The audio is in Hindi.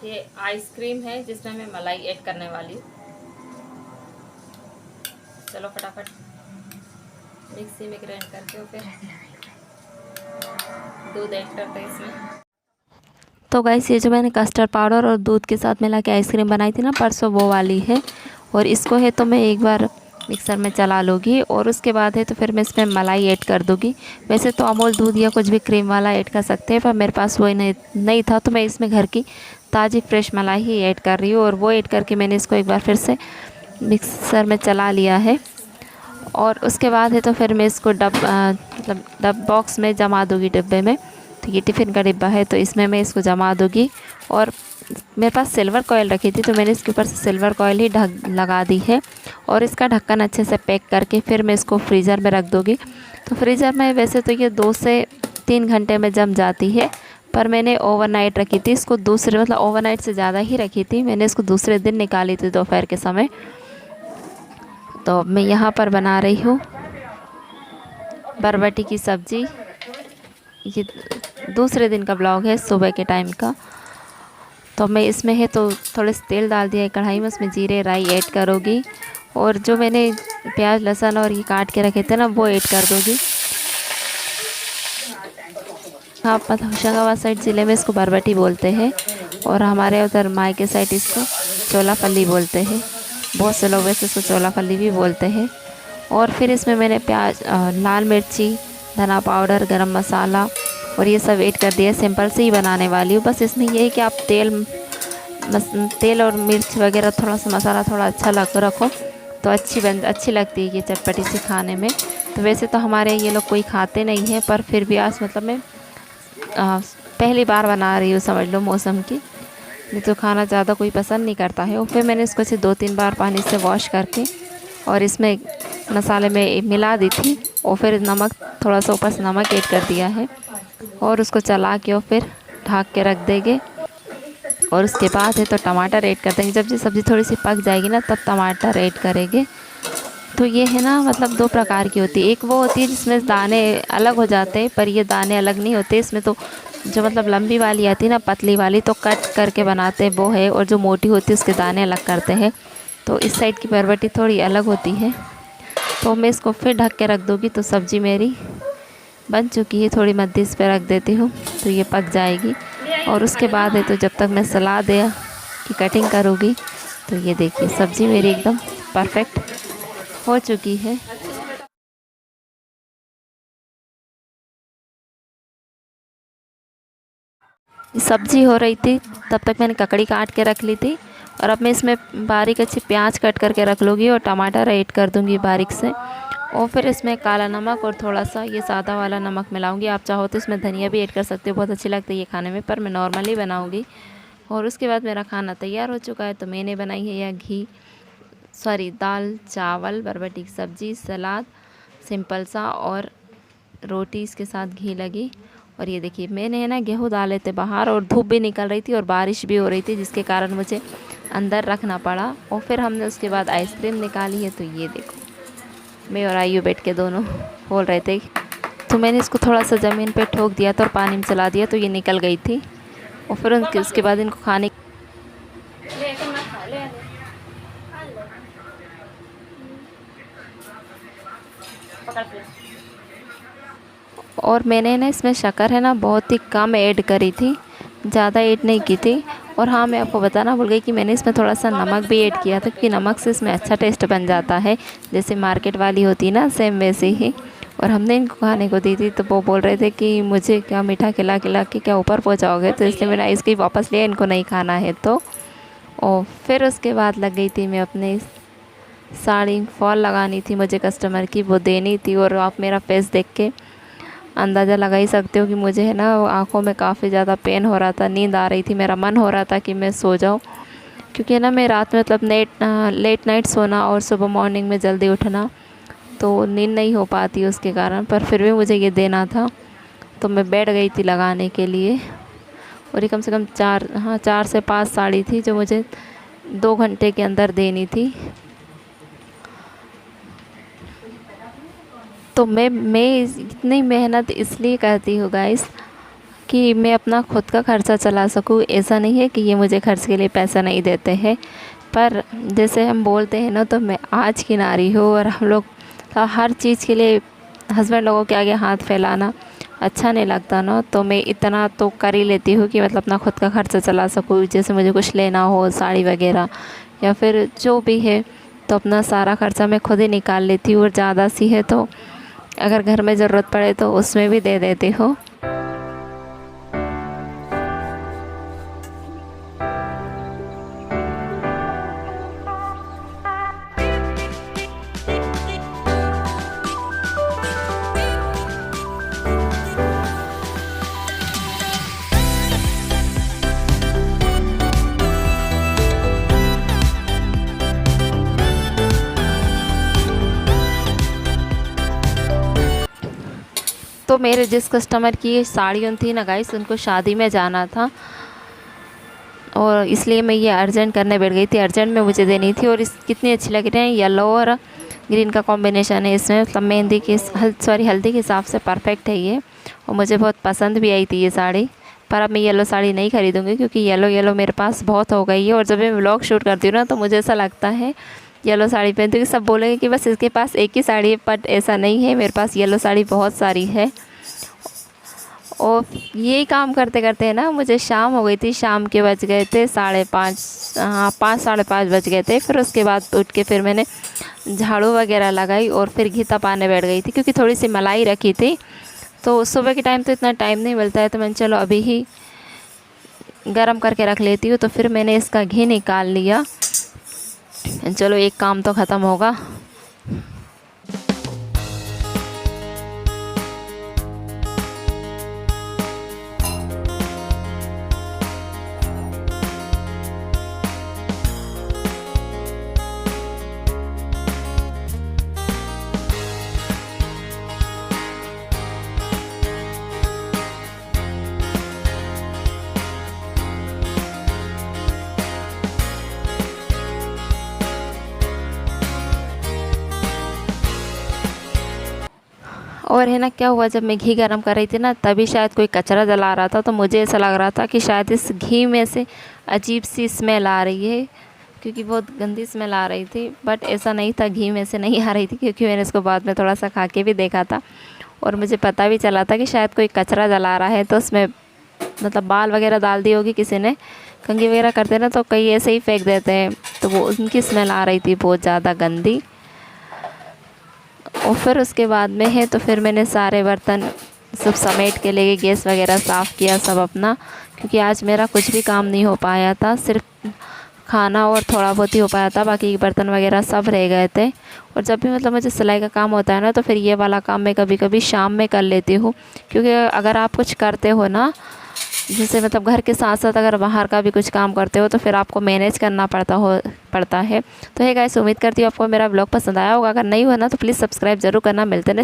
ये आइसक्रीम है जिसमें मैं मलाई ऐड करने वाली हूँ। चलो फटाफट मिक्सी में ग्राइंड करके और फिर दूध ऐड करते हैं इसमें। तो गाइस ये जो मैंने कस्टर्ड पाउडर और दूध के साथ मिला के आइसक्रीम बनाई थी ना परसों, वो वाली है। और इसको है तो मैं एक बार मिक्सर में चला लूँगी और उसके बाद है तो फिर मैं इसमें मलाई ऐड कर दूँगी। वैसे तो अमूल दूध या कुछ भी क्रीम वाला ऐड कर सकते हैं, पर मेरे पास वही नहीं था, तो मैं इसमें घर की ताज़ी फ्रेश मलाई ही ऐड कर रही हूँ। और वो ऐड करके मैंने इसको एक बार फिर से मिक्सर में चला लिया है। और उसके बाद है तो फिर मैं इसको मतलब डब बॉक्स में जमा दूँगी, डिब्बे में। तो ये टिफ़िन का डिब्बा है तो इसमें मैं इसको जमा दूँगी। और मेरे पास सिल्वर कॉयल रखी थी तो मैंने इसके ऊपर से सिल्वर कॉयल ही ढक लगा दी है। और इसका ढक्कन अच्छे से पैक करके फिर मैं इसको फ्रीज़र में रख दूँगी। तो फ्रीज़र में वैसे तो ये 2 से 3 घंटे में जम जाती है, पर मैंने ओवरनाइट रखी थी इसको, दूसरे मतलब ओवरनाइट से ज़्यादा ही रखी थी। मैंने इसको दूसरे दिन निकाली थी दोपहर के समय। तो मैं यहाँ पर बना रही हूँ बरबटी की सब्ज़ी। ये दूसरे दिन का ब्लॉग है, सुबह के टाइम का। तो मैं इसमें है तो थोड़े से तेल डाल दिया है कढ़ाई में, उसमें जीरे राई ऐड करोगी। और जो मैंने प्याज लहसुन और ये काट के रखे थे ना, वो ऐड कर दोगी। हाँ, होशंगाबाद साइड ज़िले में इसको बरबटी बोलते हैं, और हमारे उधर मायके साइड इसको चोला फली बोलते हैं। बहुत से लोग वैसे इसको चोला फली भी बोलते हैं। और फिर इसमें मैंने प्याज, लाल मिर्ची, धना पाउडर, गरम मसाला और ये सब ऐड कर दिया। सिंपल से ही बनाने वाली हूँ, बस इसमें ये है कि आप तेल और मिर्च वगैरह, थोड़ा सा मसाला थोड़ा अच्छा लग रखो तो अच्छी लगती है ये चटपटी सी खाने में। तो वैसे तो हमारे ये लोग कोई खाते नहीं हैं, पर फिर भी आज मतलब मैं पहली बार बना रही हूँ, समझ लो मौसम की। नहीं तो खाना ज़्यादा कोई पसंद नहीं करता है। और फिर मैंने इसको ऐसे 2-3 बार पानी से वॉश करके और इसमें मसाले में मिला दी थी। और फिर नमक, थोड़ा सा ऊपर से नमक ऐड कर दिया है। और उसको चला के और फिर ढक के रख देंगे। और उसके बाद है तो टमाटर ऐड कर देंगे। जब ये सब्ज़ी थोड़ी सी पक जाएगी ना, तब टमाटर ऐड करेंगे। तो ये है ना, मतलब 2 प्रकार की होती है। एक वो होती है जिसमें दाने अलग हो जाते हैं, पर ये दाने अलग नहीं होते इसमें। तो जो मतलब लंबी वाली आती है ना, पतली वाली, तो कट करके बनाते हैं वो है। और जो मोटी होती है उसके दाने अलग करते हैं। तो इस साइड की बरबटी थोड़ी अलग होती है। तो मैं इसको फिर ढक के रख दूँगी। तो सब्ज़ी मेरी बन चुकी है, थोड़ी मध्य इस पर रख देती हूँ तो ये पक जाएगी। और उसके बाद है तो जब तक मैं सलाद की कटिंग करूँगी, तो ये देखिए सब्ज़ी मेरी एकदम परफेक्ट हो चुकी है। सब्ज़ी हो रही थी तब तक मैंने ककड़ी काट के रख ली थी। और अब मैं इसमें बारीक अच्छी प्याज कट करके रख लूँगी और टमाटर ऐड कर दूँगी बारीक से। और फिर इसमें काला नमक और थोड़ा सा ये सादा वाला नमक मिलाऊंगी। आप चाहो तो इसमें धनिया भी ऐड कर सकते हो, बहुत अच्छी लगती है ये खाने में, पर मैं नॉर्मली बनाऊंगी। और उसके बाद मेरा खाना तैयार हो चुका है। तो मैंने बनाई है यह दाल चावल, बरबटी की सब्ज़ी, सलाद सिंपल सा, और रोटी इसके साथ घी लगी। और ये देखिए मैंने है ना गेहूँ डाले थे बाहर, और धूप भी निकल रही थी और बारिश भी हो रही थी, जिसके कारण मुझे अंदर रखना पड़ा। और फिर हमने उसके बाद आइसक्रीम निकाली है। तो ये देखो मैं और आयु बैठ के दोनों बोल रहे थे। तो मैंने इसको थोड़ा सा ज़मीन पे ठोक दिया था और पानी में चला दिया, तो ये निकल गई थी। और फिर उसके बाद इनको खाने और मैंने ना इसमें शक्कर है ना बहुत ही कम ऐड करी थी, ज़्यादा ऐड नहीं की थी। और हाँ, मैं आपको बताना भूल गई कि मैंने इसमें थोड़ा सा नमक भी ऐड किया था, क्योंकि नमक से इसमें अच्छा टेस्ट बन जाता है, जैसे मार्केट वाली होती है ना, सेम वैसे ही। और हमने इनको खाने को दी थी तो वो बोल रहे थे कि मुझे क्या मीठा खिला खिला के क्या ऊपर पहुँचाओगे, तो इसलिए मैंने आइसक्रीम वापस लिया, इनको नहीं खाना है तो। और फिर उसके बाद लग गई थी मैं अपने साड़ी फॉल लगानी थी, मुझे कस्टमर की वो देनी थी। और आप मेरा फेस देख के अंदाज़ा लगा ही सकते हो कि मुझे है ना आँखों में काफ़ी ज़्यादा पेन हो रहा था, नींद आ रही थी, मेरा मन हो रहा था कि मैं सो जाऊँ। क्योंकि ना मैं रात में मतलब लेट नाइट सोना और सुबह मॉर्निंग में जल्दी उठना, तो नींद नहीं हो पाती उसके कारण। पर फिर भी मुझे ये देना था, तो मैं बैठ गई थी लगाने के लिए। और ये कम से कम 4 से 5 साड़ी थी जो मुझे 2 घंटे के अंदर देनी थी। तो मैं इतनी मेहनत इसलिए करती हूँ गाइस, कि कि मैं अपना खुद का खर्चा चला सकूँ। ऐसा नहीं है कि ये मुझे खर्च के लिए पैसा नहीं देते हैं, पर जैसे हम बोलते हैं ना, तो मैं आज की नारी हूँ और हम लोग हर चीज़ के लिए हस्बैंड लोगों के आगे हाथ फैलाना अच्छा नहीं लगता ना। तो मैं इतना तो कर ही लेती हूँ कि मतलब अपना खुद का खर्चा चला सकूँ। जैसे मुझे कुछ लेना हो, साड़ी वगैरह या फिर जो भी है, तो अपना सारा खर्चा मैं खुद ही निकाल लेती हूँ। और ज़्यादा सी है तो अगर घर में ज़रूरत पड़े तो उसमें भी दे देती हूँ। तो मेरे जिस कस्टमर की साड़ियों थी ना गाइस, उनको शादी में जाना था और इसलिए मैं ये अर्जेंट करने बैठ गई थी। अर्जेंट में मुझे देनी थी और इस कितनी अच्छी लग रही है। येलो और ग्रीन का कॉम्बिनेशन है इसमें, मतलब मेहंदी के हल्दी के हिसाब से परफेक्ट है ये। और मुझे बहुत पसंद भी आई थी ये साड़ी। पर अब मैं येलो साड़ी नहीं ख़रीदूँगी क्योंकि येलो मेरे पास बहुत हो गई है। और जब मैं व्लॉग शूट करती हूँ ना, तो मुझे ऐसा लगता है येलो साड़ी पहनती हूँ, सब बोलेंगे कि बस इसके पास एक ही साड़ी है, बट ऐसा नहीं है, मेरे पास येलो साड़ी बहुत सारी है। और यही काम करते करते है ना, मुझे शाम हो गई थी। शाम के बज गए थे 5:30, हाँ 5 साढ़े 5 बज गए थे। फिर उसके बाद उठ के फिर मैंने झाड़ू वगैरह लगाई और फिर घी तपाने बैठ गई थी क्योंकि थोड़ी सी मलाई रखी थी। तो सुबह के टाइम तो इतना टाइम नहीं मिलता है, तो मैंने चलो अभी ही गरम करके रख लेती हूँ। तो फिर मैंने इसका घी निकाल लिया। चलो एक काम तो ख़त्म होगा। और है ना, क्या हुआ, जब मैं घी गरम कर रही थी ना, तभी शायद कोई कचरा जला रहा था। तो मुझे ऐसा लग रहा था कि शायद इस घी में से अजीब सी स्मेल आ रही है, क्योंकि बहुत गंदी स्मेल आ रही थी। बट ऐसा नहीं था, घी में से नहीं आ रही थी, क्योंकि मैंने इसको बाद में थोड़ा सा खा के भी देखा था और मुझे पता भी चला था कि शायद कोई कचरा जला रहा है। तो उसमें मतलब बाल वगैरह डाल दी होगी किसी ने, कंघी वगैरह करते ना तो कई ऐसे ही फेंक देते हैं। तो वो उनकी स्मेल आ रही थी बहुत ज़्यादा गंदी। और फिर उसके बाद में है, तो फिर मैंने सारे बर्तन सब समेट के लेके गैस वगैरह साफ़ किया सब अपना, क्योंकि आज मेरा कुछ भी काम नहीं हो पाया था। सिर्फ खाना और थोड़ा बहुत ही हो पाया था, बाकी बर्तन वगैरह सब रह गए थे। और जब भी मतलब मुझे सिलाई का काम होता है ना, तो फिर ये वाला काम मैं कभी कभी शाम में कर लेती हूँ। क्योंकि अगर आप कुछ करते हो ना, जैसे मतलब घर के साथ साथ अगर बाहर का भी कुछ काम करते हो, तो फिर आपको मैनेज करना पड़ता है। तो है गाइस, उम्मीद करती हूँ आपको मेरा ब्लॉग पसंद आया होगा। अगर नहीं हुआ ना, तो प्लीज़ सब्सक्राइब ज़रूर करना। मिलते हैं नेक्स्ट